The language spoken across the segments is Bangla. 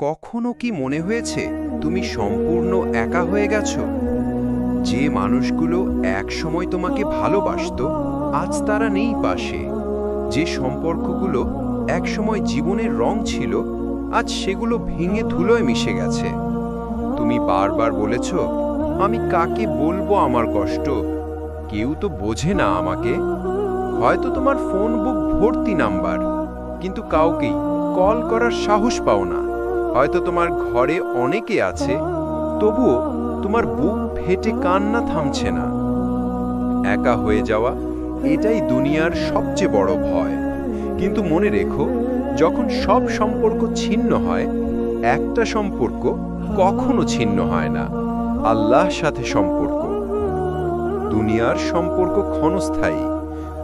কখনো কি মনে হয়েছে তুমি সম্পূর্ণ একা হয়ে গেছো? যে মানুষগুলো একসময় তোমাকে ভালোবাসতো আজ তারা নেই পাশে। যে সম্পর্কগুলো একসময় জীবনের রং ছিল আজ সেগুলো ভেঙে ধুলোয় মিশে গেছে। তুমি বারবার বলেছ, আমি কাকে বলবো আমার কষ্ট? কেউ তো বোঝে না আমাকে। হয়তো তোমার ফোন বুক ভর্তি নাম্বার, কিন্তু কাউকেই কল করার সাহস পাও না। হয়তো তোমার ঘরে অনেকে আছে, তবুও তোমার বুক ফেটে কান্না থামছে না। একা হয়ে যাওয়া এটাই দুনিয়ার সবচেয়ে বড় ভয়। কিন্তু মনে রেখো, যখন সব সম্পর্ক ছিন্ন হয়, একটা সম্পর্ক কখনো ছিন্ন হয় না, আল্লাহর সাথে সম্পর্ক। দুনিয়ার সম্পর্ক ক্ষণস্থায়ী,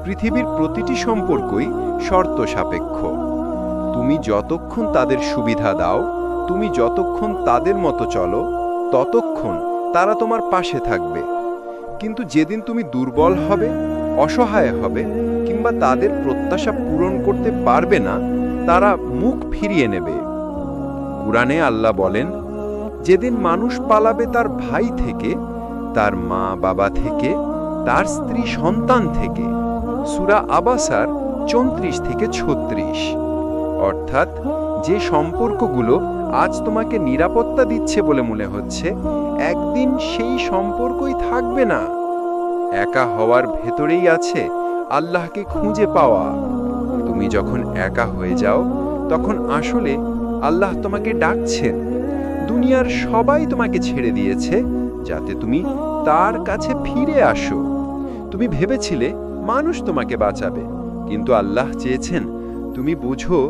পৃথিবীর প্রতিটি সম্পর্কই শর্ত সাপেক্ষ। তুমি যতক্ষণ তাদের সুবিধা দাও, তুমি যতক্ষণ তাদের মতো চলো, ততক্ষণ তারা তোমার পাশে থাকবে। কিন্তু যেদিন তুমি দুর্বল হবে, অসহায় হবে, কিংবা তাদের প্রত্যাশা পূরণ করতে পারবে না, তারা মুখ ফিরিয়ে নেবে। কুরআনে আল্লাহ বলেন, যেদিন মানুষ পালাবে তার ভাই থেকে, তার মা বাবা থেকে, তার স্ত্রী সন্তান থেকে। সূরা আবাসার 34 থেকে 36। অর্থাৎ যে সম্পর্কগুলো আজ তোমাকে নিরাপত্তা দিচ্ছে বলে মনে হচ্ছে, একদিন সেই সম্পর্কই থাকবে না। একা হওয়ার ভেতরেই আছে আল্লাহকে খুঁজে পাওয়া। তুমি যখন একা হয়ে যাও, তখন আসলে আল্লাহ তোমাকে ডাকছেন। দুনিয়ার সবাই তোমাকে ছেড়ে দিয়েছে যাতে তুমি তার কাছে ফিরে আসো। তুমি ভেবেছিলে মানুষ তোমাকে বাঁচাবে, কিন্তু আল্লাহ চেয়েছেন তুমি বুঝো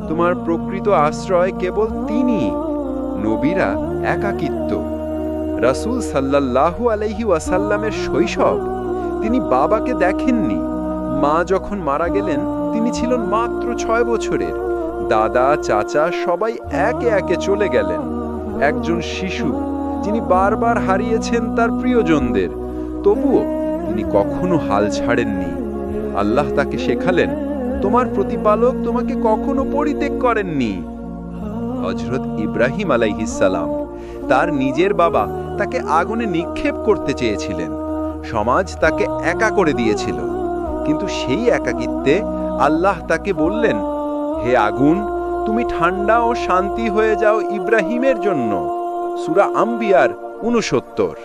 তোমার প্রকৃত আশ্রয় কেবল তিনি। নবীরা একাকিত্ব। রাসূল সাল্লাল্লাহু আলাইহি ওয়াসাল্লামের শৈশব, তিনি বাবাকে দেখেননি। মা যখন মারা গেলেন, তিনি ছিলেন মাত্র 6 বছরের। দাদা চাচা সবাই একে একে চলে গেলেন। একজন শিশু যিনি বারবার হারিয়েছেন তার প্রিয়জনদের, তবুও তিনি কখনো হাল ছাড়েননি। আল্লাহ তাকে শেখালেন, তোমার প্রতিপালক তোমাকে কখনো পরিত্যাগ করেননি। হযরত ইব্রাহিম আলাইহিস সালাম, তার নিজের বাবা তাকে আগুনে নিক্ষেপ করতে চেয়েছিলেন। সমাজ তাকে একা করে দিয়েছিল, কিন্তু সেই একাকিত্বে আল্লাহ তাকে বললেন, হে আগুন, তুমি ঠান্ডা ও শান্তি হয়ে যাও ইব্রাহিমের জন্য। সূরা আম্বিয়ার 69।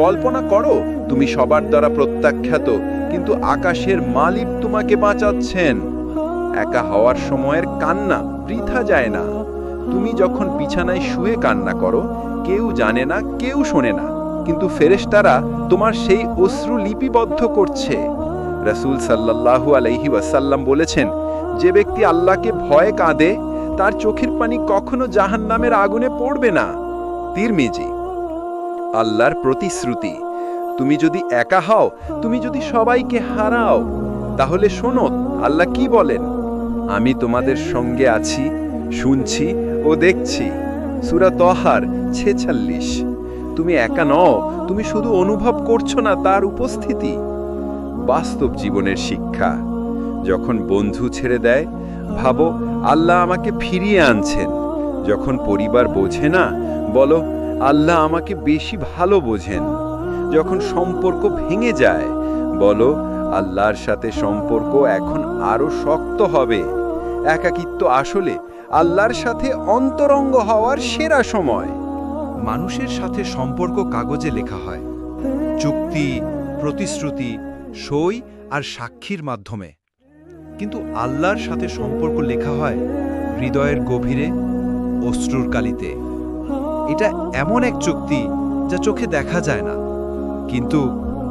কল্পনা করো, তুমি সবার দ্বারা প্রত্যাখ্যাত, কিন্তু আকাশের মালিক তোমাকে বাঁচাচ্ছেন। একা হওয়ার সময়ের কান্না বৃথা যায় না। তুমি যখন বিছানায় শুয়ে কান্না করো, কেউ জানে না, কেউ শোনে না, কিন্তু ফেরেশতারা তোমার সেই অশ্রু লিপিবদ্ধ করছে। রাসূল সাল্লাল্লাহু আলাইহি ওয়াসাল্লাম বলেছেন, যে ব্যক্তি আল্লাহকে ভয়ে কাঁদে, তার চোখের পানি কখনো জাহান্নামের আগুনে পড়বে না। তিরমিজি। আল্লাহর প্রতিশ্রুতি, তুমি যদি একা হও, তুমি যদি সবাইকে হারাও, তাহলে শোনো আল্লাহ কি বলেন, আমি তোমাদের সঙ্গে আছি, শুনছি ও দেখছি। সূরা তহার 46। তুমি একা নও, তুমি শুধু অনুভব করছো না তার উপস্থিতি। বাস্তব জীবনের শিক্ষা, যখন বন্ধু ছেড়ে দেয়, ভাবো আল্লাহ আমাকে ফিরিয়ে আনছেন। যখন পরিবার বোঝে না, বলো আল্লাহ আমাকে বেশি ভালো বোঝেন। যখন সম্পর্ক ভেঙে যায়, বলো আল্লাহর সাথে সম্পর্ক এখন আরো শক্ত হবে। একাকিত্ব আসলে আল্লাহর সাথে অন্তরঙ্গ হওয়ার সেরা সময়। মানুষের সাথে সম্পর্ক কাগজে লেখা হয়, চুক্তি, প্রতিশ্রুতি, সই আর সাক্ষীর মাধ্যমে। কিন্তু আল্লাহর সাথে সম্পর্ক লেখা হয় হৃদয়ের গভীরে, অশ্রুর কালিতে। এটা এমন এক চুক্তি যা চোখে দেখা যায় না, কিন্তু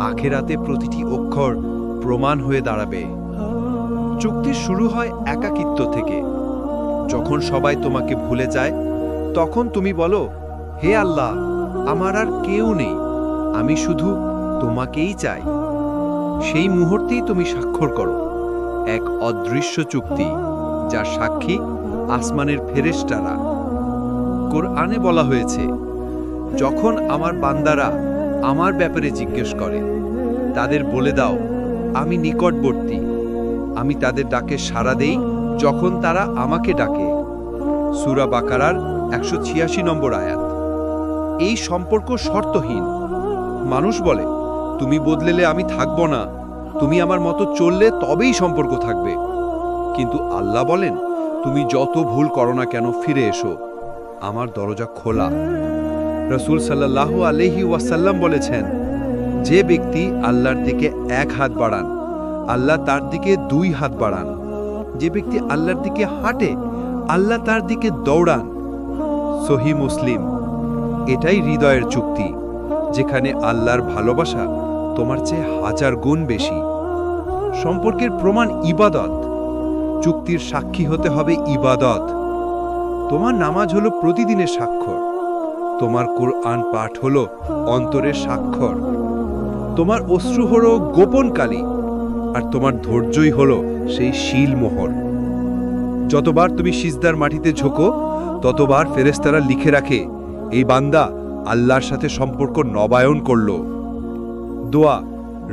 আখেরাতে প্রতিটি অক্ষর প্রমাণ হয়ে দাঁড়াবে। চুক্তি শুরু হয় একাকিত্ব থেকে। যখন সবাই তোমাকে ভুলে যায়, তখন তুমি বলো, হে আল্লাহ, আমার আর কেউ নেই, আমি শুধু তোমাকেই চাই। সেই মুহূর্তেই তুমি স্বাক্ষর করো এক অদৃশ্য চুক্তি, যার সাক্ষী আসমানের ফেরেশতারা। কোরআনে বলা হয়েছে, যখন আমার বান্দারা আমার ব্যাপারে জিজ্ঞেস করে, তাদের বলে দাও আমি নিকটবর্তী, আমি তাদের ডাকে সাড়া দেই যখন তারা আমাকে ডাকে। সূরা বাকারার 186 নম্বর আয়াত। এই সম্পর্ক শর্তহীন। মানুষ বলে, তুমি বদলেলে আমি থাকব না, তুমি আমার মতো চললে তবেই সম্পর্ক থাকবে। কিন্তু আল্লাহ বলেন, তুমি যত ভুল করো না কেন ফিরে এসো, আমার দরজা খোলা। রাসূল সাল্লাল্লাহু আলাইহি ওয়াসাল্লাম বলেছেন, যে ব্যক্তি আল্লাহর দিকে 1 হাত বাড়ান, আল্লাহ তার দিকে 2 হাত বাড়ান। যে ব্যক্তি আল্লাহর দিকে হাঁটে, আল্লাহ তার দিকে দৌড়ান। সহিহ মুসলিম। এটাই হৃদয়ের চুক্তি, যেখানে আল্লাহর ভালোবাসা তোমার চেয়ে 1000 গুণ বেশি। সম্পর্কের প্রমাণ ইবাদত। চুক্তির সাক্ষী হতে হবে ইবাদত। তোমার নামাজ হলো প্রতিদিনের স্বাক্ষর, তোমার কুরআন পাঠ হলো অন্তরের স্বাক্ষর, তোমার অশ্রু হলো গোপন কালি, আর তোমার ধৈর্যই হলো সেই শিলমোহর। যতবার তুমি সিজদার মাটিতে ঝোঁকো, ততবার ফেরেশতারা লিখে রাখে, এই বান্দা আল্লাহর সাথে সম্পর্ক নবায়ন করল। দোয়া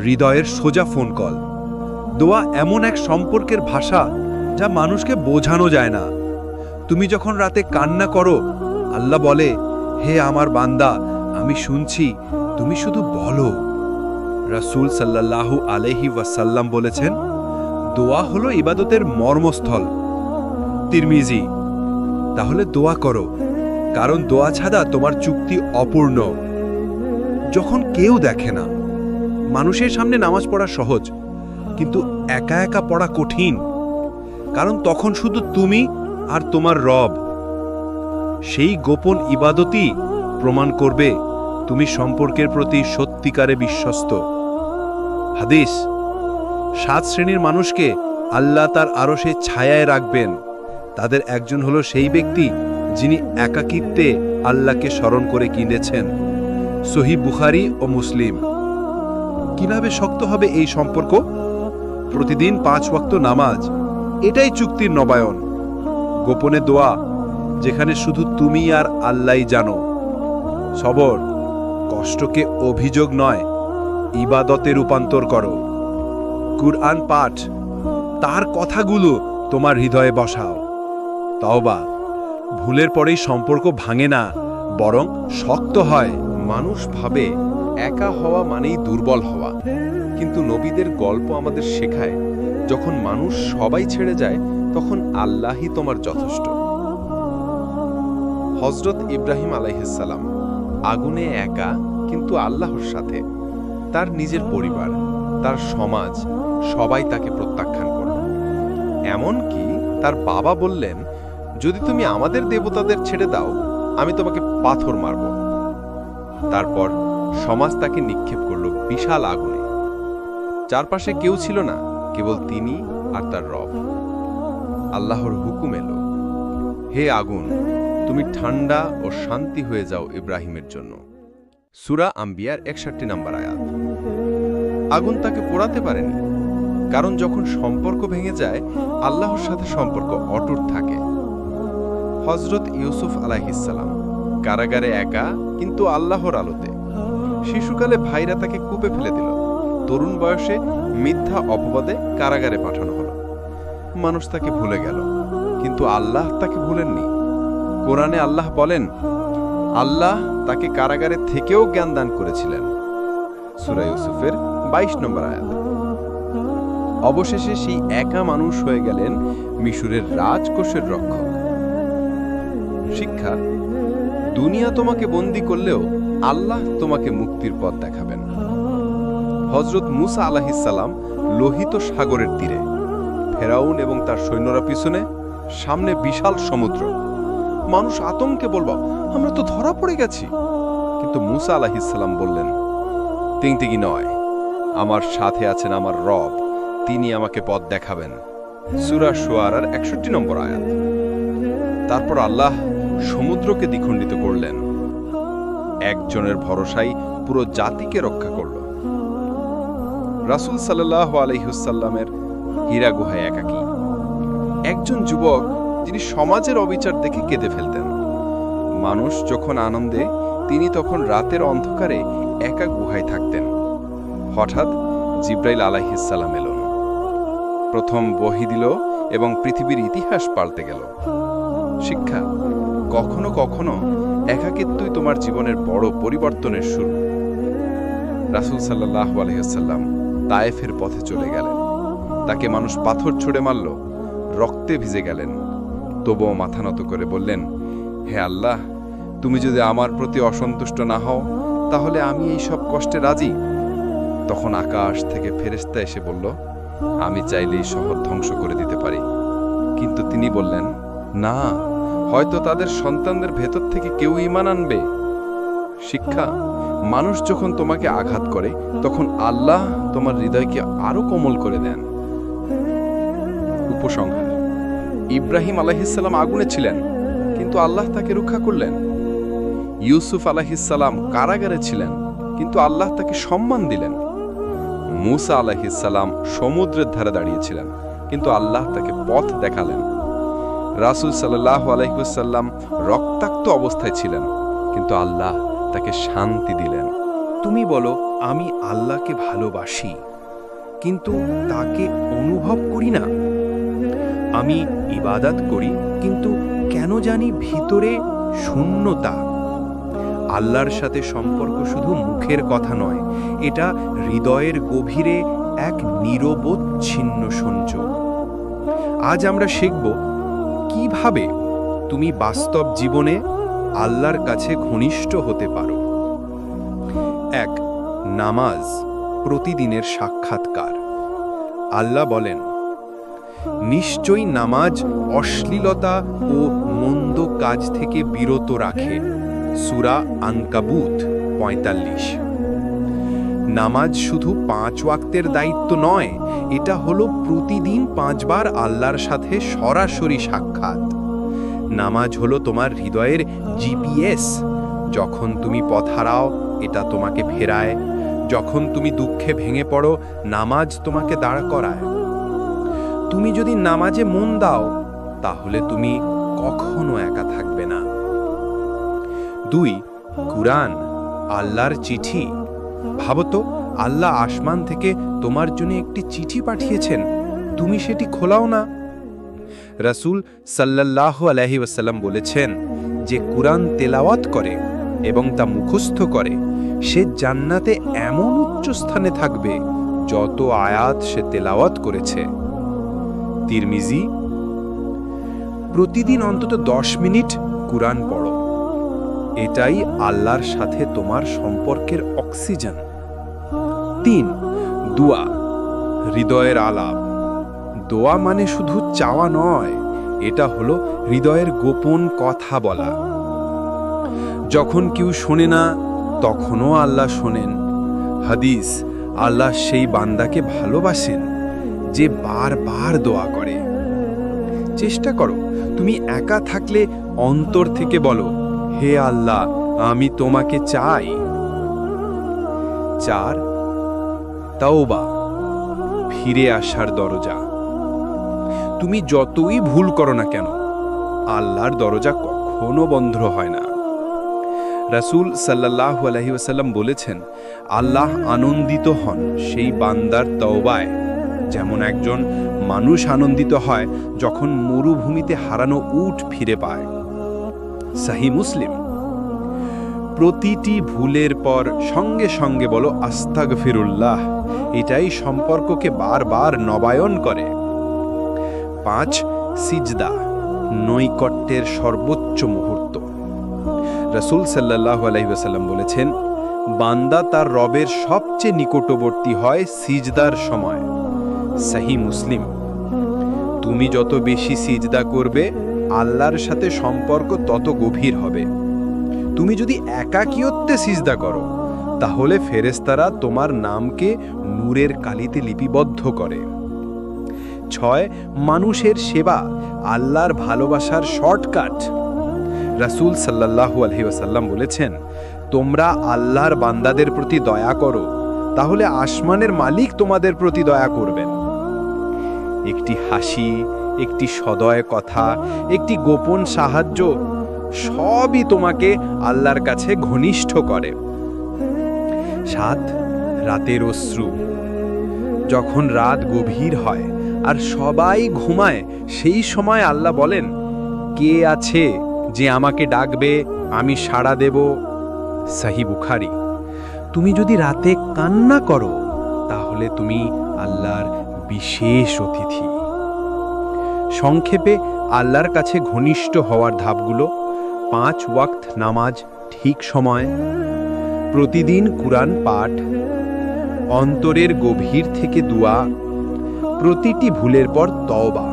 হৃদয়ের সোজা ফোন কল। দোয়া এমন এক সম্পর্কের ভাষা যা মানুষকে বোঝানো যায় না। তুমি যখন রাতে কান্না করো, আল্লাহ বলে, হে আমার বান্দা, আমি শুনছি, তুমি শুধু বলো। রাসূল সাল্লাল্লাহু আলাইহি ওয়াসাল্লাম বলেছেন, দোয়া হলো ইবাদতের মর্মস্থল। তিরমিজি। তাহলে দোয়া করো, কারণ দোয়া ছাড়া তোমার চুক্তি অপূর্ণ। যখন কেউ দেখে না, মানুষের সামনে নামাজ পড়া সহজ, কিন্তু একা একা পড়া কঠিন, কারণ তখন শুধু তুমি আর তোমার রব। সেই গোপন ইবাদতই প্রমাণ করবে তুমি সম্পর্কের প্রতি সত্যিকারে বিশ্বস্ত। হাদিস, 7 শ্রেণীর মানুষকে আল্লাহ তার আরশে ছায়ায় রাখবেন। তাদের একজন হলো সেই ব্যক্তি যিনি একাকিত্বে আল্লাহকে স্মরণ করে কিনেছেন। সহিহ বুখারী ও মুসলিম। কিভাবে শক্ত হবে এই সম্পর্ক? প্রতিদিন 5 ওয়াক্ত নামাজ, এটাই চুক্তির নবায়ন। গোপনে দোয়া, যেখানে শুধু তুমি আর আল্লাহই জানো। সবর, কষ্টকে অভিযোগ নয়, ইবাদতে রূপান্তর করো। কুরআন পাঠ, তার কথাগুলো তোমার হৃদয়ে বসাও। তওবা, ভুলের পরেই সম্পর্ক ভাঙে না, বরং শক্ত হয়। মানুষ ভাবে একা হওয়া মানেই দুর্বল হওয়া, কিন্তু নবীদের গল্প আমাদের শেখায়, যখন মানুষ সবাই ছেড়ে যায়, তখন আল্লাহই তোমার যথেষ্ট। হযরত ইব্রাহিম আলাইহিস সালাম আগুনে একা, কিন্তু আল্লাহর সাথে। তার নিজের পরিবার, তার সমাজ, সবাই তাকে প্রত্যাখ্যান করল। এমনকি তার বাবা বললেন, যদি তুমি আমাদের দেবতাদের ছেড়ে দাও, আমি তোমাকে পাথর মারব। তারপর সমাজ তাকে নিক্ষেপ করল বিশাল আগুনে। চারপাশে কেউ ছিল না, কেবল তিনি আর তার রব। আল্লাহর হুকুম এলো, হে আগুন, তুমি ঠান্ডা ও শান্তি হয়ে যাও ইব্রাহিমের জন্য। সূরা আম্বিয়ার 61 নম্বর আয়াত। আগুন তাকে পোড়াতে পারেনি, কারণ যখন সম্পর্ক ভেঙে যায়, আল্লাহর সাথে সম্পর্ক অটুট থাকে। হযরত ইউসুফ আলাইহিস সালাম কারাগারে একা, কিন্তু আল্লাহর আলোতে। শিশুকালে ভাইরা তাকে কূপে ফেলে দিল, তরুণ বয়সে মিথ্যা অপবাদে কারাগারে পাঠানো হলো। মানুষ তাকে ভুলে গেল, কিন্তু আল্লাহ তাকে ভুলেননি। কোরআনে আল্লাহ বলেন, আল্লাহ তাকে কারাগারে থেকেও জ্ঞান দান করেছিলেন। সূরা ইউসুফের 22 নম্বর আয়াত। অবশেষে সেই একা মানুষ হয়ে গেলেন মিশরের রাজকোষের রক্ষক। শিক্ষা, দুনিয়া তোমাকে বন্দী করলেও আল্লাহ তোমাকে মুক্তির পথ দেখাবেন। হযরত মুসা আলাইহিস সালাম লোহিত সাগরের তীরে, ফেরাউন এবং তার সৈন্যরা পিছনে, সামনে বিশাল সমুদ্র। মানুষ আতঙ্কে বলল, আমরা তো ধরা পড়ে গেছি। কিন্তু মুসা আলাইহিস সালাম বললেন, তিনতিকি নয়, আমার সাথে আছেন আমার রব, তিনি আমাকে পথ দেখাবেন। সূরা শুআরার 61 নম্বর আয়াত। তারপর আল্লাহ সমুদ্রকে দ্বিখণ্ডিত করলেন। একজনের ভরসাই পুরো জাতিকে রক্ষা করল। রাসূল সাল্লাল্লাহু আলাইহি ওয়াসাল্লামের হীরা গুহায় একাকী। একজন যুবক যিনি সমাজের অবিচার দেখে কেঁদে ফেলতেন। মানুষ যখন আনন্দে, তিনি তখন রাতের অন্ধকারে একা গুহায় থাকতেন। হঠাৎ জিব্রাইল আলাইহিস সালাম এলেন, প্রথম বহি দিল এবং পৃথিবীর ইতিহাস পাল্টে গেল। শিক্ষা, কখনো কখনো একাকিত্বই তোমার জীবনের বড় পরিবর্তনের শুরু। রাসূল সাল্লাল্লাহু আলাইহি ওয়াসাল্লাম তায়েফের পথে চলে গেলেন। তাকে মানুষ পাথর ছুঁড়ে মারল, রক্তে ভিজে গেলেন। তবুও মাথা নত করে বললেন, হে আল্লাহ, তুমি যদি আমার প্রতি অসন্তুষ্ট না হও তাহলে আমি এই সব কষ্টে রাজি। তখন আকাশ থেকে ফেরেশতা এসে বলল, আমি চাইলেই শহর ধ্বংস করে দিতে পারি। কিন্তু তিনি বললেন, না, হয়তো তাদের সন্তানদের ভেতর থেকে কেউ ঈমান আনবে। শিক্ষা: মানুষ যখন তোমাকে আঘাত করে তখন আল্লাহ তোমার হৃদয়কে আরো কোমল করে দেন। উপসংহার: ইব্রাহিম আলাইহিসসালাম আগুনে ছিলেন, কিন্তু আল্লাহ তাকে রক্ষা করলেন। ইউসুফ আলাইহিসসালাম কারাগারে ছিলেন, কিন্তু আল্লাহ তাকে সম্মান দিলেন। মুসা আলাইহিসসালাম সমুদ্রের ধারে দাঁড়িয়েছিলেন, কিন্তু আল্লাহ তাকে পথ দেখালেন। রাসূল সাল্লাল্লাহু আলাইহি ওয়াসাল্লাম রক্তাক্ত অবস্থায় ছিলেন, কিন্তু আল্লাহ তাকে শান্তি দিলেন। তুমি বলো, আমি আল্লাহকে ভালোবাসি, কিন্তু তাকে অনুভব করি না। আমি ইবাদত করি, কিন্তু কেন জানি ভিতরে শূন্যতা। আল্লাহর সাথে সম্পর্ক শুধু মুখের কথা নয়, এটা হৃদয়ের গভীরে এক নিরবচ্ছিন্ন সংযোগ। আজ আমরা শিখব কিভাবে তুমি বাস্তব জীবনে আল্লাহর কাছে ঘনিষ্ঠ হতে পারো। 1. নামাজ প্রতিদিনের সাক্ষাৎকার। আল্লাহ বলেন, নিশ্চয়ই নামাজ অশ্লীলতা ও মন্দ কাজ থেকে বিরত রাখে। সূরা আনকাবুত 45। নামাজ শুধু 5 ওয়াক্তের দায়িত্ব নয়, এটা হলো প্রতিদিন 5 বার আল্লাহর সাথে সরাসরি সাক্ষাৎ। নামাজ হলো তোমার হৃদয়ের জিপিএস। যখন তুমি পথ হারাও, এটা তোমাকে ফেরায়। যখন তুমি দুঃখে ভেঙে পড়ো, নামাজ তোমাকে দাঁড় করায়। তুমি যদি নামাজে মন দাও, তাহলে তুমি কখনো একা থাকবে না। 2. কুরআন, আল্লাহর চিঠি। ভাবো তো, আল্লাহ আসমান থেকে তোমার জন্য একটি চিঠি পাঠিয়েছেন, তুমি সেটি খোলাও না। রাসূল সাল্লাল্লাহু আলাইহি ওয়াসাল্লাম বলেছেন, যে কুরআন তেলাওয়াত করে এবং তা মুখস্থ করে, সে জান্নাতে এমন উচ্চ স্থানে থাকবে যত আয়াত সে তেলাওয়াত করেছে। তিরমিজি: প্রতিদিন অন্তত 10 মিনিট কুরআন পড়ো। এটাই আল্লাহর সাথে তোমার সম্পর্কের অক্সিজেন। 3. দোয়া, হৃদয়ের আলাপ। দোয়া মানে শুধু চাওয়া নয়, এটা হলো হৃদয়ের গোপন কথা বলা। যখন কেউ শোনে না, তখনও আল্লাহ শোনেন। হাদিস: আল্লাহ সেই বান্দাকে ভালোবাসেন যে বারবার দোয়া করে। চেষ্টা করো, তুমি একা থাকলে অন্তর থেকে বলো, হে আল্লাহ, আমি তোমাকে চাই। 4. তাওবা, ফিরে আসার দরজা। তুমি যতই ভুল করো না কেন, আল্লাহর দরজা কখনো বন্ধ হয় না। রাসূল সাল্লাল্লাহু আলাইহি ওয়াসাল্লাম বলেছেন, আল্লাহ আনন্দিত হন সেই বান্দার তওবায়, যেমন একজন মানুষ আনন্দিত হয় যখন মরুভূমিতে হারানো উট ফিরে পায়। সহিহ মুসলিম। প্রতিটি ভুলের পর সঙ্গে সঙ্গে বলো আস্তাগফিরুল্লাহ, এটাই সম্পর্ককে বারবার নবায়ন করে। 5. সিজদা, নৈকট্যের সর্বোচ্চ মুহূর্ত। রাসূল সাল্লাল্লাহু আলাইহি ওয়াসাল্লাম বলেছেন, বান্দা তার রবের সবচেয়ে নিকটবর্তী হয় সিজদার সময়। সহিহ মুসলিম। তুমি যত বেশি সিজদা করবে, আল্লাহর সাথে সম্পর্ক তত গভীর হবে। তুমি যদি একাকিত্বে সিজদা করো, তাহলে ফেরেশতারা তোমার নামকে নূরের কালিতে লিপিবদ্ধ করে। 6. মানুষের সেবা, আল্লাহর ভালোবাসার শর্টকাট। রাসূল সাল্লাল্লাহু আলাইহি ওয়াসাল্লাম বলেছেন, তোমরা আল্লাহর বান্দাদের প্রতি দয়া করো, তাহলে আসমানের মালিক তোমাদের প্রতি দয়া করবেন। একটি হাসি, একটি সদয় কথা, একটি গোপন সাহায্য, সবই তোমাকে আল্লাহর কাছে ঘনিষ্ঠ করে। 7. রাতের অশ্রু। যখন রাত গভীর হয় আর সবাই ঘুমায়, সেই সময় আল্লাহ বলেন, কে আছে যে আমাকে ডাকবে আমি সাড়া দেব। সহিহ বুখারী। তুমি যদি রাতে কান্না করো তাহলে তুমি আল্লাহর বিশেষ অতিথি। সংক্ষেপে আল্লাহর কাছে ঘনিষ্ঠ হওয়ার ধাপগুলো: 5 ওয়াক্ত নামাজ ঠিক সময়, প্রতিদিন কুরআন পাঠ, অন্তরের গভীর থেকে দোয়া, প্রতিটি ভুলের পর তওবা,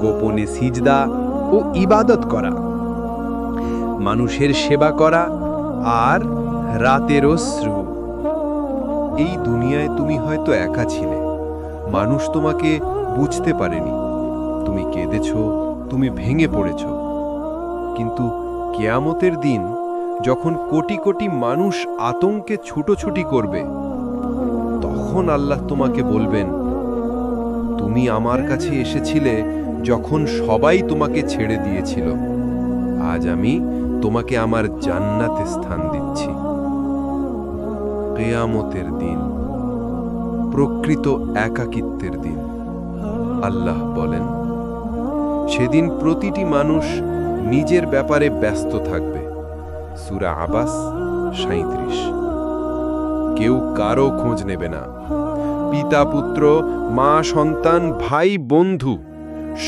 গোপনে সিজদা ও ইবাদত করা, মানুষের সেবা করা আর রাতের অশ্রু। এই দুনিয়ায় তুমি হয়তো একা ছিলে, মানুষ তোমাকে বুঝতে পারেনি, তুমি কেঁদেছ, তুমি ভেঙে পড়েছ। কিন্তু কিয়ামতের দিন যখন কোটি কোটি মানুষ আতঙ্কে ছুটোছুটি করবে, তখন আল্লাহ তোমাকে বলবেন, তুমি আমার কাছে এসেছিলে যখন সবাই তোমাকে ছেড়ে দিয়েছিল। আজ আমি তোমাকে আমার জান্নাতে স্থান দিচ্ছি। কিয়ামতের দিন, প্রকৃত একাকিত্বের দিন। আল্লাহ বলেন, সেদিন প্রতিটি মানুষ নিজের ব্যাপারে ব্যস্ত থাকবে। সূরা আবাস 37। কেউ কারো খোঁজ নেবে না। পিতা পুত্র, মা সন্তান, ভাই বন্ধু,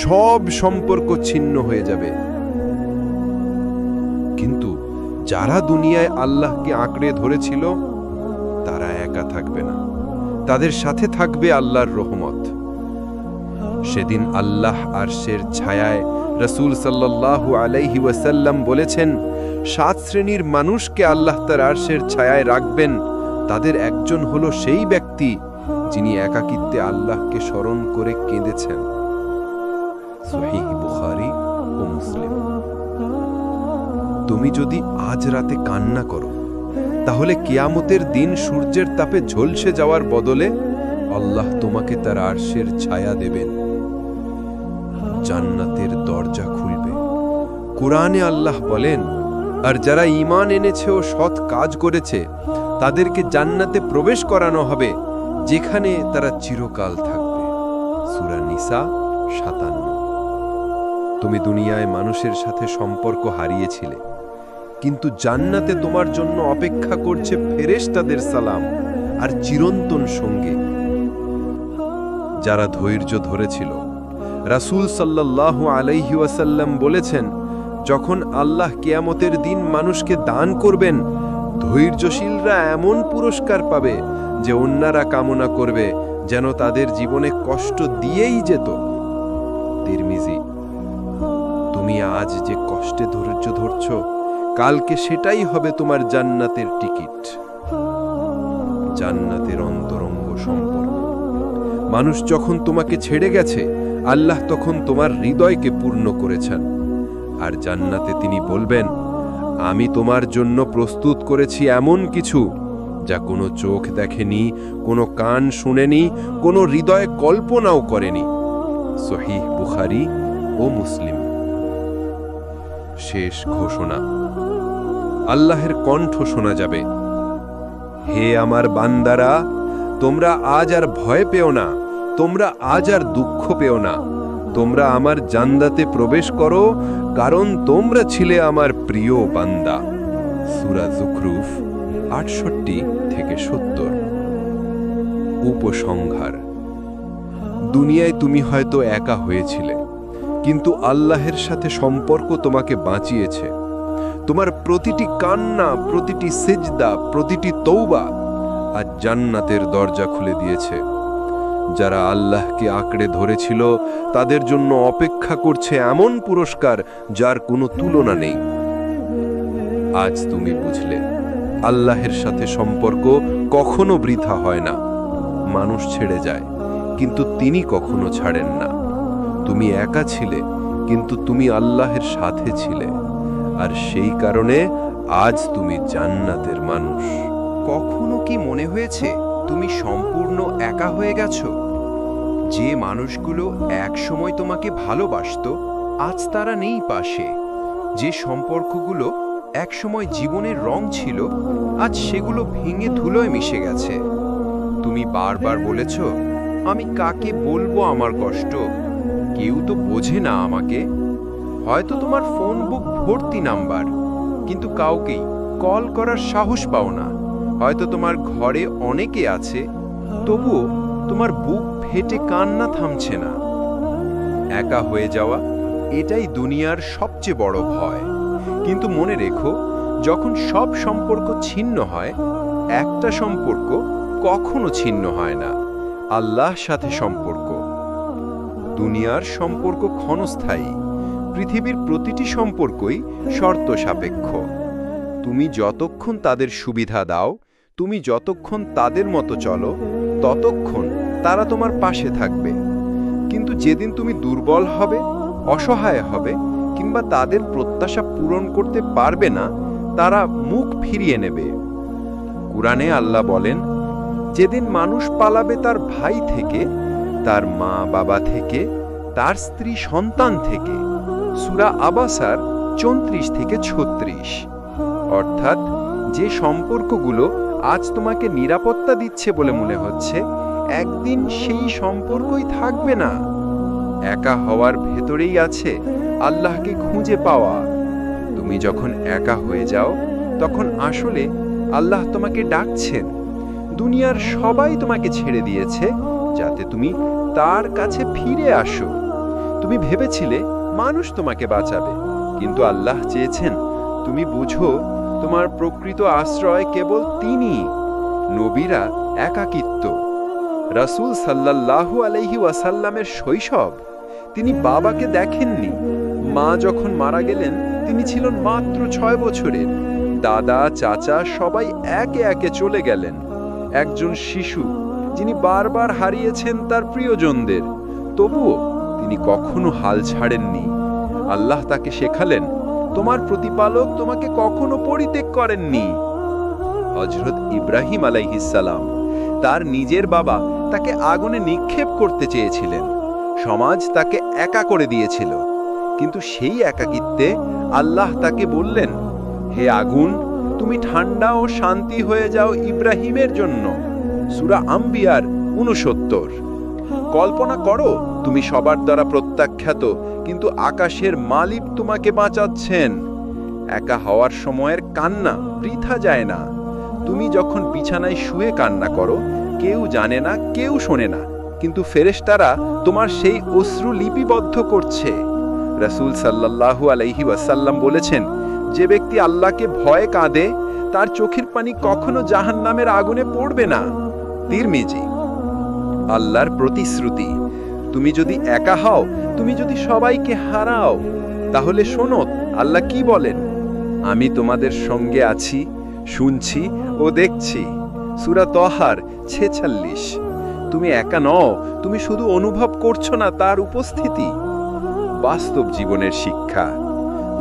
সব সম্পর্ক ছিন্ন হয়ে যাবে। কিন্তু যারা দুনিয়ায় আল্লাহকে আঁকড়ে ধরেছিল তারা একা থাকবে না, তাদের সাথে থাকবে আল্লাহর রহমত। সেদিন আল্লাহ আরশের ছায়ায়, রাসূল সাল্লাল্লাহু আলাইহি ওয়াসাল্লাম বলেছেন, 7 শ্রেণীর মানুষকে আল্লাহ তার আরশের ছায়ায় রাখবেন। তাদের একজন হলো সেই ব্যক্তি যিনি একাকিত্বে আল্লাহকে স্মরণ করে কেঁদেছেন। সহিহ বুখারী ও মুসলিম। তুমি যদি আজ রাতে কান্না করো, তাহলে কিয়ামতের দিন সূর্যের তাপে ঝলসে যাওয়ার বদলে আল্লাহ তোমাকে তার আরশের ছায়া দেবেন। জান্নাতের দরজা খুলবে। কুরআনে আল্লাহ বলেন, আর যারা ঈমান এনেছে ও সৎ কাজ করেছে তাদেরকে জান্নাতে প্রবেশ করানো হবে, যেখানে তারা চিরকাল থাকবে। সূরা নিসা 57। তুমি দুনিয়ায় মানুষের সাথে সম্পর্ক হারিয়েছিলে, কিন্তু জান্নাতে তোমার জন্য অপেক্ষা করছে ফেরেশতাদের সালাম আর চিরন্তন সঙ্গে। যারা ধৈর্য ধরেছিল, রাসূল সাল্লাল্লাহু আলাইহি ওয়াসাল্লাম বলেছেন, যখন আল্লাহ কিয়ামতের দিন মানুষকে দান করবেন, ধৈর্যশীলরা এমন পুরস্কার পাবে যে অন্যরা কামনা করবে যেন তাদের জীবনে কষ্ট দিয়েই যেত। তিরমিজি। তুমি আজ যে কষ্টে ধৈর্য ধরছ, কালকে সেটাই হবে তোমার জান্নাতের টিকিট। জান্নাতের অন্তরঙ্গ সম্পর্ক। মানুষ যখন তোমাকে ছেড়ে গেছে, আল্লাহ তখন তোমার হৃদয়কে পূর্ণ করেছেন। আর জান্নাতে তিনি বলবেন, আমি তোমার জন্য প্রস্তুত করেছি এমন কিছু যা কোনো চোখ দেখেনি, কোনো কান শুনেনি, কোনো হৃদয়ে কল্পনাও করেনি। সহিহ বুখারী ও মুসলিম। শেষ ঘোষণা। আল্লাহের কণ্ঠ শোনা যাবে, হে আমার বান্দারা, তোমরা আজ আর ভয় পেও না, তোমরা আজ আর দুঃখ পেও না। তোমরা আমার জান্নাতে প্রবেশ করো, কারণ তোমরা ছিলে আমার প্রিয় বান্দা। সূরা যুখরুফ 68-70। উপসংহার। দুনিয়ায় তুমি হয়তো একা হয়েছিলে, কিন্তু আল্লাহের সাথে সম্পর্ক তোমাকে বাঁচিয়েছে। তোমার প্রতিটি কান্না, প্রতিটি সিজদা, প্রতিটি তওবা আজ জান্নাতের দরজা খুলে দিয়েছে। যারা আল্লাহকে আঁকড়ে ধরেছিল তাদের জন্য অপেক্ষা করছে এমন পুরস্কার যার কোনো তুলনা নেই। আজ তুমি বুঝলে, আল্লাহের সাথে সম্পর্ক কখনো বৃথা হয় না। মানুষ ছেড়ে যায়, কিন্তু তিনি কখনো ছাড়েন না। তুমি একা ছিলে, কিন্তু তুমি আল্লাহের সাথে ছিলে, আর সেই কারণে আজ তুমি জান্নাতের মানুষ। কখনো কি মনে হয়েছে তুমি সম্পূর্ণ একা হয়ে গেছো? যে মানুষগুলো একসময় তোমাকে ভালোবাসতো আজ তারা নেই পাশে। যে সম্পর্কগুলো একসময় জীবনের রং ছিল আজ সেগুলো ভেঙে ধুলোয় মিশে গেছে। তুমি বারবার বলেছ, আমি কাকে বলবো আমার কষ্ট, কেউ তো বোঝে না আমাকে। হয়তো তোমার ফোন বুক ভর্তি নাম্বার, কিন্তু কাউকেই কল করার সাহস পাও না। হয়তো তোমার ঘরে অনেকে আছে, তবুও তোমার বুক ফেটে কান্না থামছে না। একা হয়ে যাওয়া এটাই দুনিয়ার সবচেয়ে বড় ভয়। কিন্তু মনে রেখো, যখন সব সম্পর্ক ছিন্ন হয়, একটা সম্পর্ক কখনো ছিন্ন হয় না, আল্লাহর সাথে সম্পর্ক। দুনিয়ার সম্পর্ক ক্ষণস্থায়ী, পৃথিবীর প্রতিটি সম্পর্কই শর্ত সাপেক্ষ। তুমি যতক্ষণ তাদের সুবিধা দাও, তুমি যতক্ষণ তাদের মতো চলো, ততক্ষণ তারা তোমার পাশে থাকবে। কিন্তু যেদিন তুমি দুর্বল হবে, অসহায় হবে, কিংবা তাদের প্রত্যাশা পূরণ করতে পারবে না, তারা মুখ ফিরিয়ে নেবে। কুরআনে আল্লাহ বলেন, যেদিন মানুষ পালাবে তার ভাই থেকে, তার মা বাবা থেকে, তার স্ত্রী সন্তান থেকে। সূরা আবাসার 34 থেকে 36। অর্থাৎ যে সম্পর্কগুলো আজ তোমাকে নিরাপত্তা দিচ্ছে বলে মনে হচ্ছে, একদিন সেই সম্পর্কই থাকবে না। একা হওয়ার ভেতরেই আছে আল্লাহকে খুঁজে পাওয়া। তুমি যখন একা হয়ে যাও, তখন আসলে আল্লাহ তোমাকে ডাকছেন। দুনিয়ার সবাই তোমাকে ছেড়ে দিয়েছে যাতে তুমি তার কাছে ফিরে আসো। তুমি ভেবেছিলে মানুষ তোমাকে বাঁচাবে, কিন্তু আল্লাহ চেয়েছেন তুমি বুঝো তোমার প্রকৃত আশ্রয় কেবল তিনি। নবীরা একাকিত্ব। রাসূল সাল্লাল্লাহু আলাইহি ওয়াসাল্লামের শৈশব, তিনি বাবাকে দেখেননি। মা যখন মারা গেলেন, তিনি ছিলেন মাত্র 6 বছরের। দাদা চাচা সবাই একে একে চলে গেলেন। একজন শিশু যিনি বারবার হারিয়েছেন তার প্রিয়জনদের, তবুও তিনি কখনো হাল ছাড়েননি। আল্লাহ তাকে শেখালেন, তোমার প্রতিপালক তোমাকে কখনো পরিত্যাগ করেননি। হযরত ইব্রাহিম আলাইহিস সালাম, তার নিজের বাবা তাকে আগুনে নিক্ষেপ করতে চেয়েছিলেন। সমাজ তাকে একা করে দিয়েছিল, কিন্তু সেই একাকিত্বে আল্লাহ তাকে বললেন, হে আগুন, তুমি ঠান্ডা ও শান্তি হয়ে যাও ইব্রাহিমের জন্য। সূরা আম্বিয়ার 69। কল্পনা করো, তুমি সবার দ্বারা প্রত্যাখ্যাত, কিন্তু আকাশের মালিক তোমাকে বাঁচাচ্ছেন। একা হওয়ার সময়ের কান্না বৃথা যায় না। তুমি যখন বিছানায় শুয়ে কান্না করো, কেউ জানে না, কেউ শোনে না, কিন্তু ফেরেশতারা তোমার সেই অশ্রু লিপিবদ্ধ করছে। রাসূল সাল্লাল্লাহু আলাইহি ওয়াসাল্লাম বলেছেন, যে ব্যক্তি আল্লাহকে ভয়ে কাঁদে, তার চোখের পানি কখনো জাহান্নামের আগুনে পড়বে না। তিরমিজি। আল্লাহর প্রতিশ্রুতি, তুমি যদি একা হও, তুমি যদি সবাইকে হারাও, তাহলে শোনো আল্লাহ কি বলেন, আমি তোমাদের সঙ্গে আছি, শুনছি ও দেখছি। সূরা তহার 46। তুমি একা নও, তুমি শুধু অনুভব করছো না তার উপস্থিতি। বাস্তব জীবনের শিক্ষা,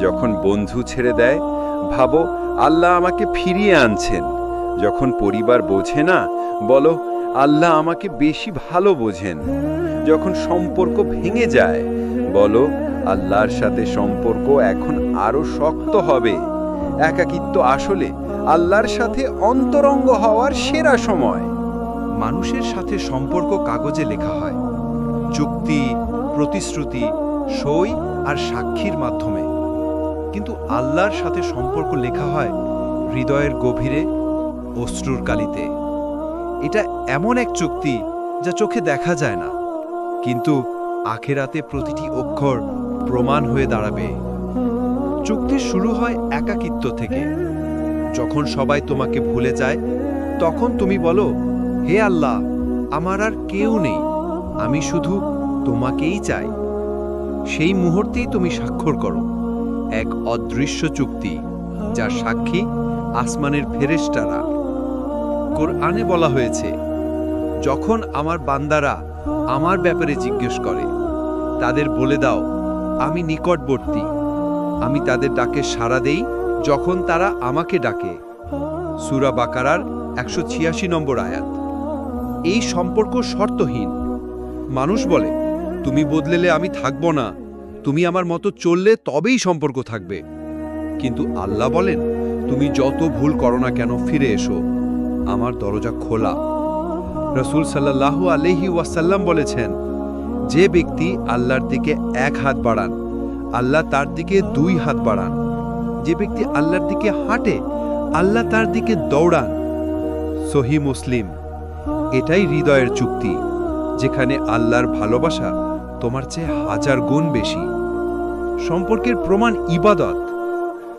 যখন বন্ধু ছেড়ে দেয়, ভাবো আল্লাহ আমাকে ফিরিয়ে আনছেন। যখন পরিবার বোঝে না, বলো আল্লাহ আমাকে বেশি ভালো বোঝেন। যখন সম্পর্ক ভেঙে যায়, বলো আল্লাহর সাথে সম্পর্ক এখন আরো শক্ত হবে। একাকিত্ব আসলে আল্লাহর সাথে অন্তরঙ্গ হওয়ার সেরা সময়। মানুষের সাথে সম্পর্ক কাগজে লেখা হয়, চুক্তি, প্রতিশ্রুতি, সই আর সাক্ষীর মাধ্যমে। কিন্তু আল্লাহর সাথে সম্পর্ক লেখা হয় হৃদয়ের গভীরে, অশ্রুর কালিতে। এটা এমন এক চুক্তি যা চোখে দেখা যায় না, কিন্তু আখেরাতে প্রতিটি অক্ষর প্রমাণ হয়ে দাঁড়াবে। চুক্তি শুরু হয় একাকিত্ব থেকে। যখন সবাই তোমাকে ভুলে যায়, তখন তুমি বলো, হে আল্লাহ, আমার আর কেউ নেই, আমি শুধু তোমাকেই চাই। সেই মুহূর্তেই তুমি স্বাক্ষর করো এক অদৃশ্য চুক্তি, যার সাক্ষী আসমানের ফেরেশতারা। কোরআনে বলা হয়েছে, যখন আমার বান্দারা আমার ব্যাপারে জিজ্ঞেস করে, তাদের বলে দাও আমি নিকটবর্তী, আমি তাদের ডাকে সাড়া দেই যখন তারা আমাকে ডাকে। সূরা বাকারার 186 নম্বর আয়াত। এই সম্পর্ক শর্তহীন। মানুষ বলে, তুমি বদলেলে আমি থাকব না, তুমি আমার মতো চললে তবেই সম্পর্ক থাকবে। কিন্তু আল্লাহ বলেন, তুমি যত ভুল করো না কেন, ফিরে এসো, আমার দরজা খোলা। রাসূল সাল্লাল্লাহু আলাইহি ওয়াসাল্লাম বলেছেন, যে ব্যক্তি আল্লাহর দিকে এক হাত বাড়ান আল্লাহ তার দিকে 2 হাত বাড়ান। যে ব্যক্তি আল্লাহর দিকে হাঁটে, আল্লাহ তার দিকে দৌড়ান। সহি মুসলিম। এটাই হৃদয়ের চুক্তি, যেখানে আল্লাহর ভালোবাসা তোমার চেয়ে 1000 গুণ বেশি। সম্পর্কের প্রমাণ ইবাদত।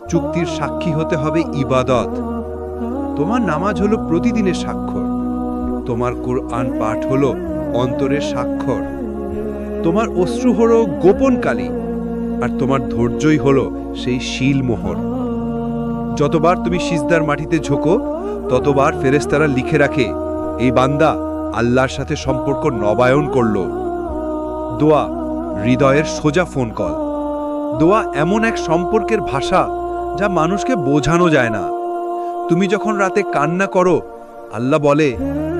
চুক্তির সাক্ষী হতে হবে ইবাদত। তোমার নামাজ হলো প্রতিদিনের স্বাক্ষর, তোমার কুরআন পাঠ হলো অন্তরের স্বাক্ষর, তোমার অশ্রু হলো গোপন কালি, আর তোমার ধৈর্যই হলো সেই শিল মোহর। যতবার তুমি সিজদার মাটিতে ঝোঁকো, ততবার ফেরেশতারা লিখে রাখে, এই বান্দা আল্লাহর সাথে সম্পর্ক নবায়ন করল। দোয়া হৃদয়ের সোজা ফোন কল। দোয়া এমন এক সম্পর্কের ভাষা যা মানুষকে বোঝানো যায় না। তুমি যখন রাতে কান্না করো, আল্লাহ বলে,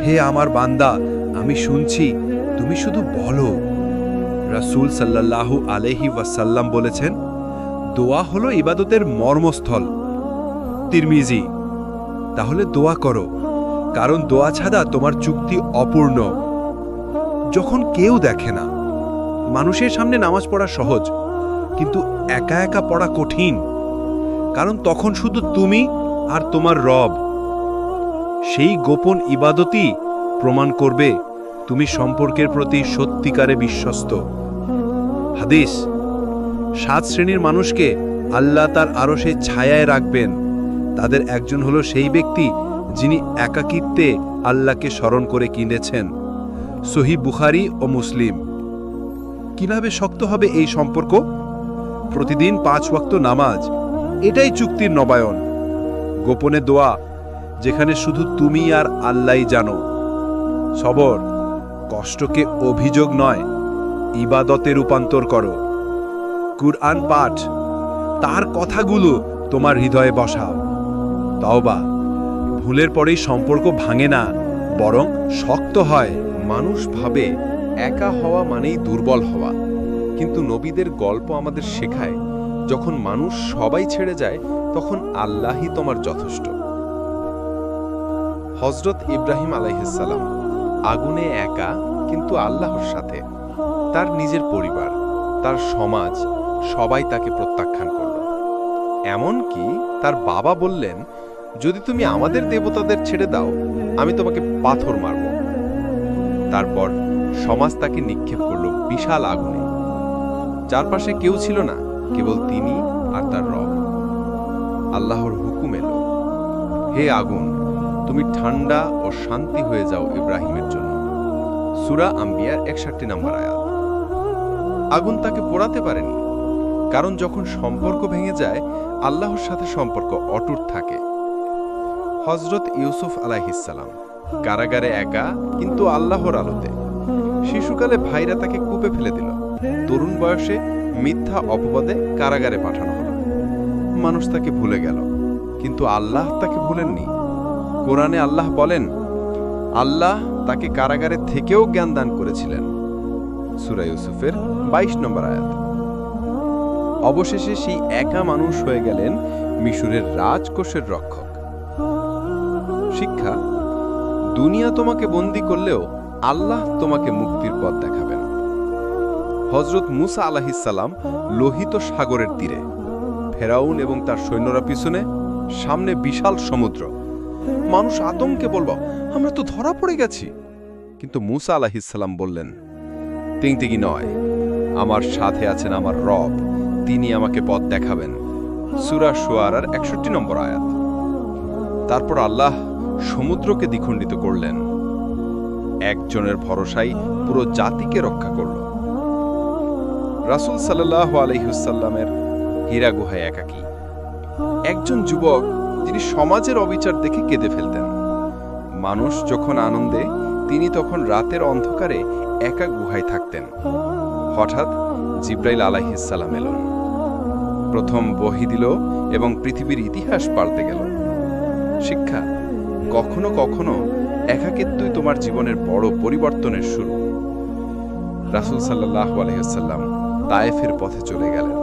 হে আমার বান্দা, আমি শুনছি, তুমি শুধু বলো। রাসূল সাল্লাল্লাহু আলাইহি ওয়াসাল্লাম বলেছেন, দোয়া হলো ইবাদতের মর্মস্থল। তিরমিজি। তাহলে দোয়া করো, কারণ দোয়া ছাড়া তোমার চুক্তি অপূর্ণ। যখন কেউ দেখে না, মানুষের সামনে নামাজ পড়া সহজ, কিন্তু একা একা পড়া কঠিন, কারণ তখন শুধু তুমি আর তোমার রব। সেই গোপন ইবাদতই প্রমাণ করবে তুমি সম্পর্কের প্রতি সত্যিকারে বিশ্বস্ত। হাদিস, 7 শ্রেণীর মানুষকে আল্লাহ তার আরশে ছায়ায় রাখবেন। তাদের একজন হলো সেই ব্যক্তি যিনি একাকিত্বে আল্লাহকে স্মরণ করে কিনেছেন। সহিহ বুখারী ও মুসলিম। কিভাবে শক্ত হবে এই সম্পর্ক? প্রতিদিন 5 ওয়াক্ত নামাজ, এটাই চুক্তির নবায়ন। গোপনে দোয়া, যেখানে শুধু তুমি আর আল্লাহই জানো। সবর, কষ্টকে অভিযোগ নয়, ইবাদতে রূপান্তর করো। কুরআন পাঠ, তার কথাগুলো তোমার হৃদয়ে বসাও। তাওবা, ভুলের পরেই সম্পর্ক ভাঙে না, বরং শক্ত হয়। মানুষ ভাবে একা হওয়া মানেই দুর্বল হওয়া, কিন্তু নবীদের গল্প আমাদের শেখায়, যখন মানুষ সবাই ছেড়ে যায়, তখন আল্লাহই তোমার যথেষ্ট। হযরত ইব্রাহিম আলাইহিসসালাম আগুনে একা, কিন্তু আল্লাহর সাথে। তার নিজের পরিবার, তার সমাজ, সবাই তাকে প্রত্যাখ্যান করল। এমনকি তার বাবা বললেন, যদি তুমি আমাদের দেবতাদের ছেড়ে দাও, আমি তোমাকে পাথর মারব। তারপর সমাজ তাকে নিক্ষেপ করল বিশাল আগুনে। চারপাশে কেউ ছিল না, কেবল তিনি আর তার রব। আল্লাহর হুকুম এলো, হে আগুন, তুমি ঠান্ডা ও শান্তি হয়ে যাও ইব্রাহিমের জন্য। সূরা আম্বিয়ার 61 নম্বর আয়াত। আগুন তাকে পোড়াতে পারেনি, কারণ যখন সম্পর্ক ভেঙে যায়, আল্লাহর সাথে সম্পর্ক অটুট থাকে। হযরত ইউসুফ আলাইহিসসালাম কারাগারে একা, কিন্তু আল্লাহর আলোতে। শিশুকালে ভাইরা তাকে কূপে ফেলে দিল। তরুণ বয়সে মিথ্যা অপবাদে কারাগারে পাঠানো হলো। মানুষ তাকে ভুলে গেল, কিন্তু আল্লাহ তাকে ভুলেননি। কোরআনে আল্লাহ বলেন, আল্লাহ তাকে কারাগারে থেকেও জ্ঞান দান করেছিলেন। সূরা ইউসুফের 22 নম্বর আয়াত। অবশেষে সেই একা মানুষ হয়ে গেলেন মিশরের রাজকোষের রক্ষক। শিক্ষা, দুনিয়া তোমাকে বন্দী করলেও আল্লাহ তোমাকে মুক্তির পথ দেখাবেন। হযরত মুসা আলাইহিসসালাম লোহিত সাগরের তীরে, ফেরাউন এবং তার সৈন্যরা পিছনে, সামনে বিশাল সমুদ্র। মানুষ আতঙ্কে বলল, আমরা তো ধরা পড়ে গেছি। কিন্তু মুসা আলাইহিসসালাম বললেন, তিংতিকি নয়, আমার সাথে আছেন আমার রব, তিনি আমাকে পথ দেখাবেন। সূরা শুআরার 61 নম্বর আয়াত। তারপর আল্লাহ সমুদ্রকে দ্বিখণ্ডিত করলেন। একজনের ভরসাই পুরো জাতিকে রক্ষা করল। রাসূল সাল্লাল্লাহু আলাইহি ওয়াসাল্লামের হীরা গুহায় একাকী। একজন যুবক যিনি সমাজের অবিচার দেখে কেঁদে ফেলতেন। মানুষ যখন আনন্দে, তিনি তখন রাতের অন্ধকারে একা গুহায় থাকতেন। হঠাৎ জিব্রাইল আলাইহিসসালাম এলেন, প্রথম বহি দিল এবং পৃথিবীর ইতিহাস পাল্টে গেল। শিক্ষা, কখনো কখনো একাকিত্বই তোমার জীবনের বড় পরিবর্তনের শুরু। রাসূল সাল্লাল্লাহু আলাইহি ওয়াসাল্লাম তায়েফের পথে চলে গেলেন।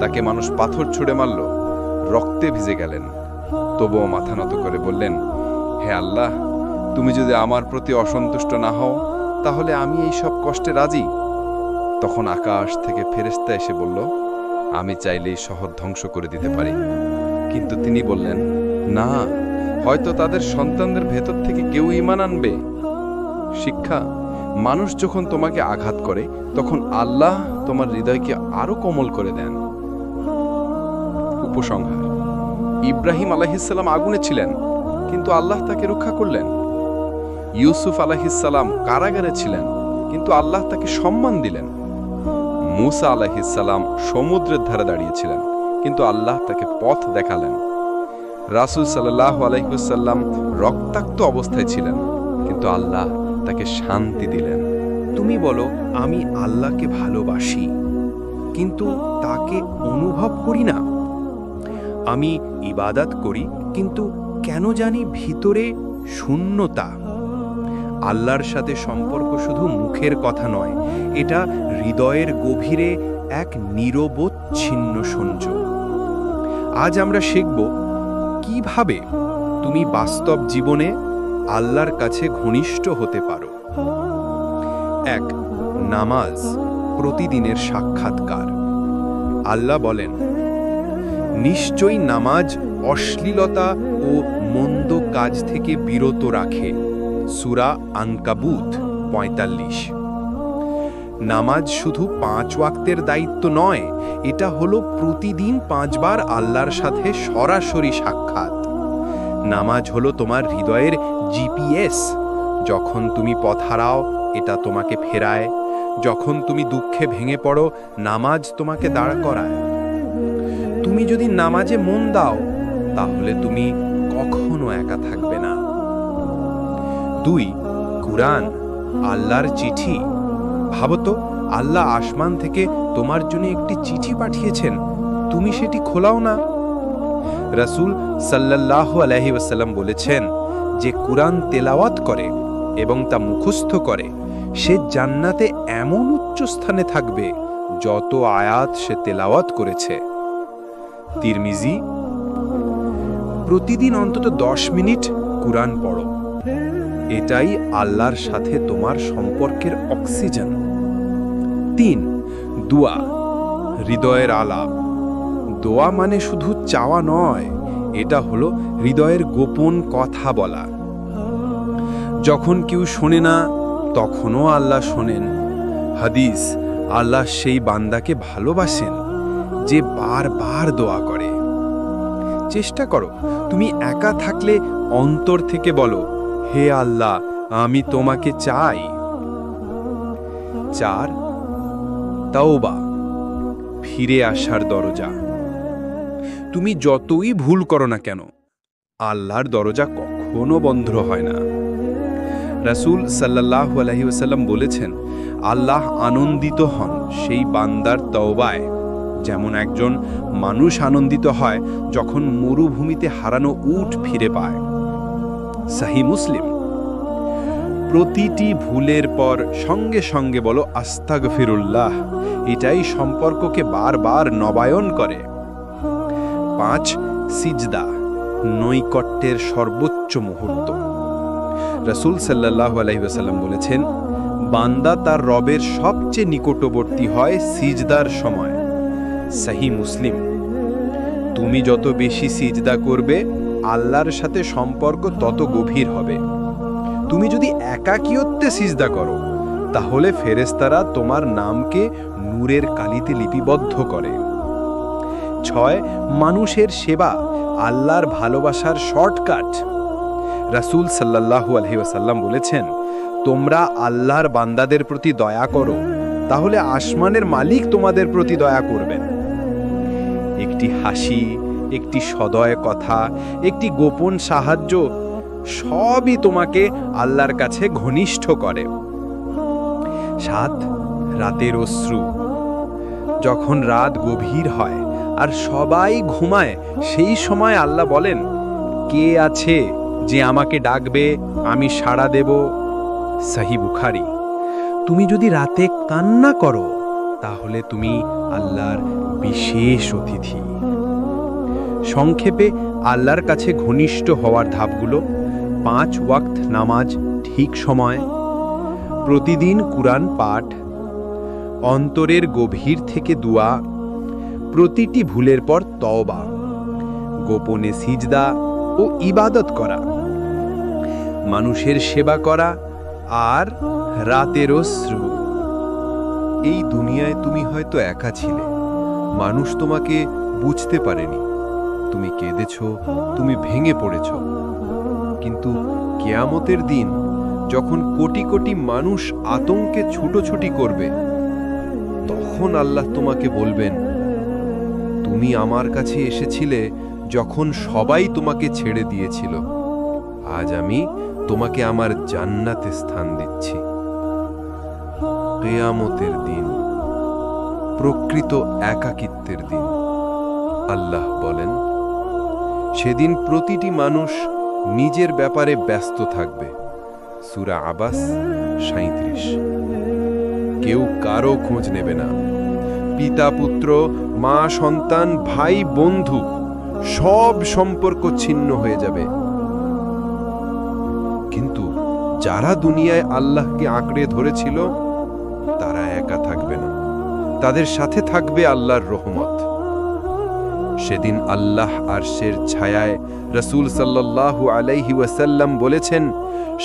তাকে মানুষ পাথর ছুঁড়ে মারল, রক্তে ভিজে গেলেন। তবুও মাথা নত করে বললেন, হে আল্লাহ, তুমি যদি আমার প্রতি অসন্তুষ্ট না হও, তাহলে আমি এই সব কষ্টে রাজি। তখন আকাশ থেকে ফেরেশতা এসে বলল, আমি চাইলেই শহর ধ্বংস করে দিতে পারি। কিন্তু তিনি বললেন, না, হয়তো তাদের সন্তানদের ভেতর থেকে কেউ ঈমান আনবে। শিক্ষা: মানুষ যখন তোমাকে আঘাত করে তখন আল্লাহ তোমার হৃদয়কে আরো কোমল করে দেন। উপসংহার: ইব্রাহিম আলাইহিসসালাম আগুনে ছিলেন, কিন্তু আল্লাহ তাকে রক্ষা করলেন। ইউসুফ আলাইহিসসালাম কারাগারে ছিলেন, কিন্তু আল্লাহ তাকে সম্মান দিলেন। মুসা আলাইহিসসালাম সমুদ্রের ধারে দাঁড়িয়েছিলেন, কিন্তু আল্লাহ তাকে পথ দেখালেন। রাসূল সাল্লাল্লাহু আলাইহি ওয়াসাল্লাম রক্তাক্ত অবস্থায় ছিলেন, কিন্তু আল্লাহ তাকে শান্তি দিলেন। তুমি বলো, আমি আল্লাহকে ভালোবাসি, কিন্তু তাকে অনুভব করি না। আমি ইবাদত করি, কিন্তু কেন জানি ভিতরে শূন্যতা। আল্লাহর সাথে সম্পর্ক শুধু মুখের কথা নয়, এটা হৃদয়ের গভীরে এক নিরবচ্ছিন্ন সংযোগ। আজ আমরা শিখব কিভাবে তুমি বাস্তব জীবনে আল্লাহর কাছে ঘনিষ্ঠ হতে পারো। 1. নামাজ প্রতিদিনের সাক্ষাৎকার। আল্লাহ বলেন, নিশ্চয়ই নামাজ অশ্লীলতা ও মন্দ কাজ থেকে বিরত রাখে। সূরা আনকাবুত 45। নামাজ শুধু 5 ওয়াক্তের দায়িত্ব নয়, এটা হলো প্রতিদিন 5 বার আল্লাহর সাথে সরাসরি সাক্ষাৎ। নামাজ হলো তোমার হৃদয়ের জিপিএস। যখন তুমি পথ হারাও, এটা তোমাকে ফেরায়। যখন তুমি দুঃখে ভেঙে পড়ো, নামাজ তোমাকে দাঁড় করায়। তুমি যদি নামাজে মন দাও, তাহলে তুমি কখনো একা থাকবে না। 2. কুরআন আল্লাহর চিঠি। ভাবো তো, আল্লাহ আসমান থেকে তোমার জন্য একটি চিঠি পাঠিয়েছেন, তুমি সেটি খোলাও না। রাসূল সাল্লাল্লাহু আলাইহি ওয়াসাল্লাম বলেছেন, যে কুরআন তেলাওয়াত করে এবং তা মুখস্থ করে, সে জান্নাতে এমন উচ্চ স্থানে থাকবে যত আয়াত সে তেলাওয়াত করেছে। তিরমিজি: প্রতিদিন অন্তত 10 মিনিট কুরআন পড়ো। এটাই আল্লাহর সাথে তোমার সম্পর্কের অক্সিজেন। 3. দোয়া হৃদয়ের আলাপ। দোয়া মানে শুধু চাওয়া নয়, এটা হলো হৃদয়ের গোপন কথা বলা। যখন কেউ শোনে না, তখনও আল্লাহ শোনেন। হাদিস: আল্লাহ সেই বান্দাকে ভালোবাসেন যে বারবার দোয়া করে। চেষ্টা করো, তুমি একা থাকলে অন্তর থেকে বলো, হে আল্লাহ, আমি তোমাকে চাই। 4. তাওবা ফিরে আসার দরজা। তুমি যতই ভুল করো না কেন, আল্লাহর দরজা কখনো বন্ধ হয় না। রাসূল সাল্লাল্লাহু আলাইহি ওয়াসাল্লাম বলেছেন, আল্লাহ আনন্দিত হন সেই বান্দার তওবায়, যেমন একজন মানুষ আনন্দিত হয় যখন মরুভূমিতে হারানো উট ফিরে পায়। সহিহ মুসলিম। প্রতিটি ভুলের পর সঙ্গে সঙ্গে বলো আস্তাগফিরুল্লাহ, এটাই সম্পর্ককে বারবার নবায়ন করে। 5. সিজদা নৈকট্যের সর্বোচ্চ মুহূর্ত। রাসূল সাল্লাল্লাহু আলাইহি ওয়াসাল্লাম বলেছেন, বান্দা তার রবের সবচেয়ে নিকটবর্তী হয় সিজদার সময়। সহিহ মুসলিম। তুমি যত বেশি সিজদা করবে, আল্লাহর সাথে সম্পর্ক তত গভীর হবে। তুমি যদি একাকিত্বে সিজদা করো, তাহলে ফেরেশতারা তোমার নামকে নূরের কালিতে লিপিবদ্ধ করে। 6. মানুষের সেবা আল্লাহর ভালোবাসার শর্টকাট। রাসূল সাল্লাল্লাহু আলাইহি ওয়াসাল্লাম বলেছেন, তোমরা আল্লাহর বান্দাদের প্রতি দয়া করো, তাহলে আসমানের মালিক তোমাদের প্রতি দয়া করবেন। একটি হাসি, একটি সদয় কথা, একটি গোপন সাহায্য, সবই তোমাকে আল্লাহর কাছে ঘনিষ্ঠ করে। 7. রাতের অশ্রু। যখন রাত গভীর হয় আর সবাই ঘুমায়, সেই সময় আল্লাহ বলেন, কে আছে যে আমাকে ডাকবে, আমি সাড়া দেব। সহিহ বুখারী। তুমি যদি রাতে কান্না করো, তাহলে তুমি আল্লাহর বিশেষ অতিথি। সংক্ষেপে আল্লাহর কাছে ঘনিষ্ঠ হওয়ার ধাপগুলো: 5 ওয়াক্ত নামাজ ঠিক সময়, প্রতিদিন কুরআন পাঠ, অন্তরের গভীর থেকে দোয়া, প্রতিটি ভুলের পর তওবা, গোপনে সিজদা ও ইবাদত করা, মানুষের সেবা করা আর রাতের অশ্রু। এই দুনিয়ায় তুমি হয়তো একা ছিলে, মানুষ তোমাকে বুঝতে পারেনি, তুমি কেঁদেছ, তুমি ভেঙে পড়েছ। কিন্তু কিয়ামতের দিন যখন কোটি কোটি মানুষ আতঙ্কে ছুটোছুটি করবে, তখন আল্লাহ তোমাকে বলবেন, তুমি আমার কাছে এসেছিলে যখন সবাই তোমাকে ছেড়ে দিয়েছিল। আজ আমি তোমাকে আমার জান্নাতে স্থান দিচ্ছি। কিয়ামতের দিন প্রকৃত একাকিত্বের দিন। আল্লাহ বলেন, সেদিন প্রতিটি মানুষ নিজের ব্যাপারে ব্যস্ত থাকবে। সূরা আবাস ৩৭। কেউ কারো খোঁজ নেবে না। পিতা পুত্র, মা সন্তান, ভাই বন্ধু, সব সম্পর্ক ছিন্ন হয়ে যাবে। কিন্তু যারা দুনিয়ায় আল্লাহকে আঁকড়ে ধরেছিল, তারা একা থাকবে না, তাদের সাথে থাকবে আল্লাহর রহমত। সেদিন আল্লাহ আরশের ছায়ায়, রাসূল সাল্লাল্লাহু আলাইহি ওয়াসাল্লাম বলেছেন,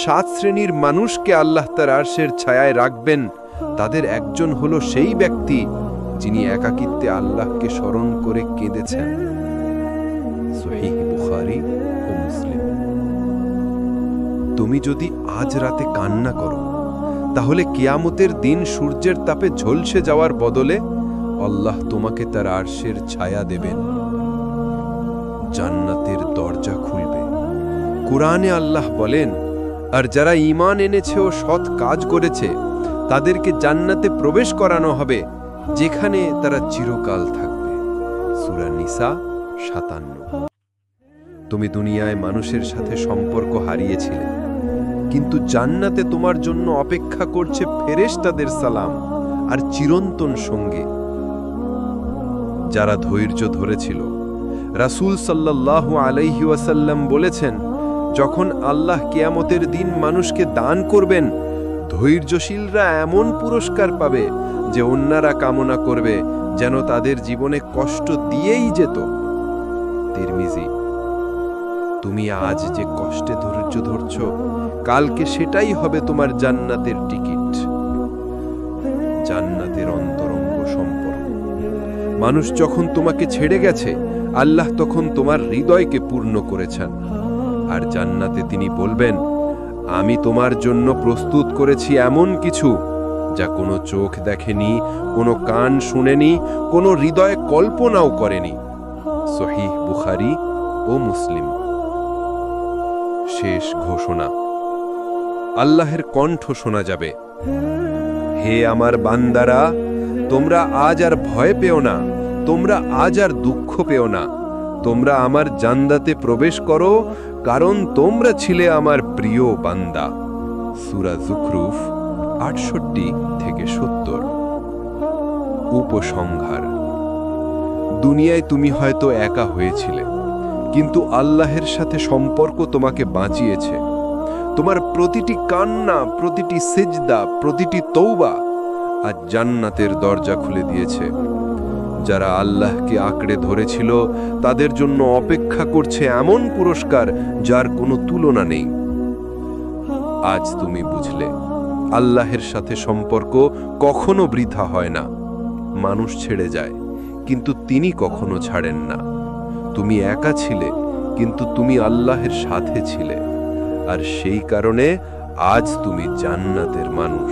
7 শ্রেণীর মানুষকে আল্লাহ তার আরশের ছায়ায় রাখবেন। তাদের একজন হলো সেই ব্যক্তি যিনি একাকিত্বে আল্লাহকে স্মরণ করে কেঁদেছেন। সহিহ বুখারী ও মুসলিম। তুমি যদি আজ রাতে কান্না করো, তাহলে কিয়ামতের দিন সূর্যের তাপে ঝলসে যাওয়ার বদলে আল্লাহ তোমাকে তার আরশের ছায়া দেবেন। জান্নাতের দরজা খুলবে। কুরআনে আল্লাহ বলেন, আর যারা ঈমান এনেছে ও সৎ কাজ করেছে, তাদেরকে জান্নাতে প্রবেশ করানো হবে, যেখানে তারা চিরকাল থাকবে। সূরা নিসা ৫৭। তুমি দুনিয়ায় মানুষের সাথে সম্পর্ক হারিয়েছিলে, কিন্তু জান্নাতে তোমার জন্য অপেক্ষা করছে ফেরেশতাদের সালাম আর চিরন্তন সঙ্গে। যারা ধৈর্য ধরেছিল, রাসূল সাল্লাল্লাহু আলাইহি ওয়াসাল্লাম বলেছেন, যখন আল্লাহ কিয়ামতের দিন মানুষকে দান করবেন, ধৈর্যশীলরা এমন পুরস্কার পাবে যে অন্যরা কামনা করবে যেন তাদের জীবনে কষ্ট দিয়েই যেত। তিরমিজি। তুমি আজ যে কষ্টে ধৈর্য ধরছ, কালকে সেটাই হবে তোমার জান্নাতের টিকিট। জান্নাতের অন্তরঙ্গ সম্পর্ক। মানুষ যখন তোমাকে ছেড়ে গেছে, আল্লাহ তখন তোমার হৃদয়কে পূর্ণ করেছেন। আর জান্নাতে তিনি বলবেন, আমি তোমার জন্য প্রস্তুত করেছি এমন কিছু যা কোনো চোখ দেখেনি, কোনো কান শুনেনি, কোনো হৃদয় কল্পনাও করেনি। সহিহ বুখারী ও মুসলিম। শেষ ঘোষণা। আল্লাহের কণ্ঠ শোনা যাবে, হে আমার বান্দারা, তোমরা আজ আর ভয় পেও না, তোমরা আজ আর দুঃখ পেও না, তোমরা আমার জান্নাতে প্রবেশ করো, কারণ তোমরা ছিলে আমার প্রিয় বান্দা। সূরা যুখরুফ ৬৮-৭০। উপসংহার। দুনিয়ায় তুমি হয়তো একা হয়েছিলে, কিন্তু আল্লাহের সাথে সম্পর্ক তোমাকে বাঁচিয়েছে। তোমার প্রতিটি কান্না, প্রতিটি সিজদা, প্রতিটি তওবা আজ জান্নাতের দরজা খুলে দিয়েছে। যারা আল্লাহকে আঁকড়ে ধরেছিল, তাদের জন্য অপেক্ষা করছে এমন পুরস্কার যার কোনো তুলনা নেই। আজ তুমি বুঝলে, আল্লাহের সাথে সম্পর্ক কখনো বৃথা হয় না। মানুষ ছেড়ে যায়, কিন্তু তিনি কখনো ছাড়েন না। তুমি একা ছিলে, কিন্তু তুমি আল্লাহের সাথে ছিলে, আর সেই কারণে আজ তুমি জান্নাতের মানুষ।